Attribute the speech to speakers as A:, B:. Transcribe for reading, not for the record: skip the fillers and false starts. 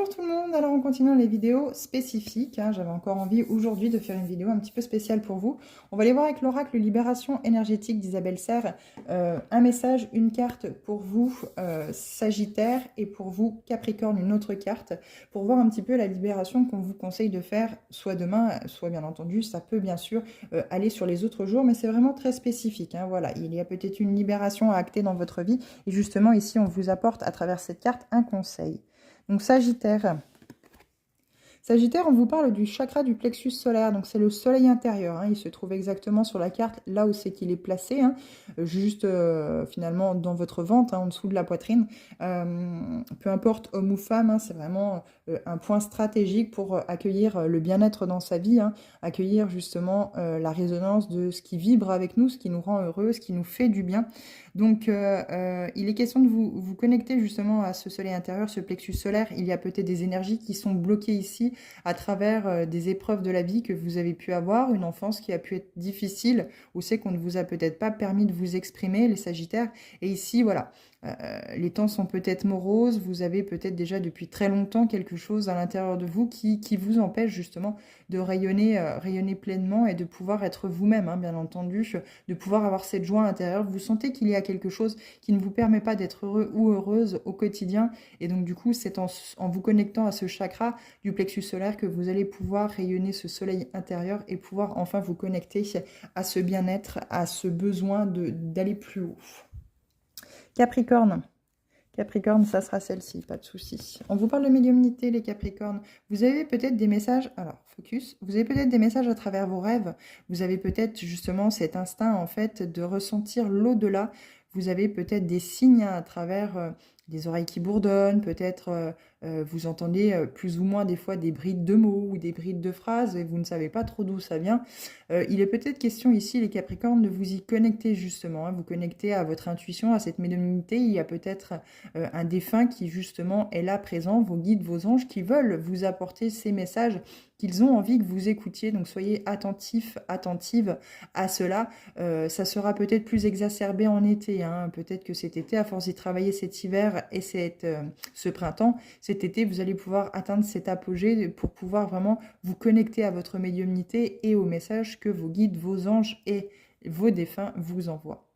A: Bonjour tout le monde, alors on continue les vidéos spécifiques, hein. J'avais encore envie aujourd'hui de faire une vidéo un petit peu spéciale pour vous. On va aller voir avec l'oracle Libération énergétique d'Isabelle Serre, un message, une carte pour vous Sagittaire et pour vous Capricorne, une autre carte, pour voir un petit peu la libération qu'on vous conseille de faire, soit demain, soit bien entendu, ça peut bien sûr aller sur les autres jours, mais c'est vraiment très spécifique, hein. Voilà, il y a peut-être une libération à acter dans votre vie, et justement ici on vous apporte à travers cette carte un conseil. Donc Sagittaire. Sagittaire, on vous parle du chakra du plexus solaire, donc c'est le soleil intérieur, hein. Il se trouve exactement sur la carte, là où c'est qu'il est placé, hein, juste finalement dans votre ventre, hein, en dessous de la poitrine. Peu importe homme ou femme, hein, c'est vraiment un point stratégique pour accueillir le bien-être dans sa vie, hein, accueillir justement la résonance de ce qui vibre avec nous, ce qui nous rend heureux, ce qui nous fait du bien. Donc il est question de vous connecter justement à ce soleil intérieur, ce plexus solaire. Il y a peut-être des énergies qui sont bloquées ici, à travers des épreuves de la vie que vous avez pu avoir, une enfance qui a pu être difficile, ou c'est qu'on ne vous a peut-être pas permis de vous exprimer, les Sagittaires. Et ici, voilà, les temps sont peut-être moroses, vous avez peut-être déjà depuis très longtemps quelque chose à l'intérieur de vous qui vous empêche justement de rayonner, rayonner pleinement et de pouvoir être vous-même, hein, bien entendu, de pouvoir avoir cette joie intérieure. Vous sentez qu'il y a quelque chose qui ne vous permet pas d'être heureux ou heureuse au quotidien, et donc du coup, c'est en vous connectant à ce chakra du plexus solaire que vous allez pouvoir rayonner ce soleil intérieur et pouvoir enfin vous connecter à ce bien-être, à ce besoin d'aller plus haut. Capricorne. Capricorne, ça sera celle-ci, pas de souci. On vous parle de médiumnité, les Capricornes. Vous avez peut-être des messages, alors focus, vous avez peut-être des messages à travers vos rêves. Vous avez peut-être justement cet instinct en fait de ressentir l'au-delà. Vous avez peut-être des signes à travers des oreilles qui bourdonnent, peut-être vous entendez plus ou moins des fois des brides de mots ou des brides de phrases et vous ne savez pas trop d'où ça vient. Il est peut-être question ici, les Capricornes, de vous y connecter justement, hein, vous connecter à votre intuition, à cette médiumnité. Il y a peut-être un défunt qui justement est là présent, vos guides, vos anges qui veulent vous apporter ces messages qu'ils ont envie que vous écoutiez. Donc soyez attentifs, attentives à cela. Ça sera peut-être plus exacerbé en été, hein. Peut-être que cet été, à force d'y travailler cet hiver et ce printemps, cet été, vous allez pouvoir atteindre cet apogée pour pouvoir vraiment vous connecter à votre médiumnité et aux messages que vos guides, vos anges et vos défunts vous envoient.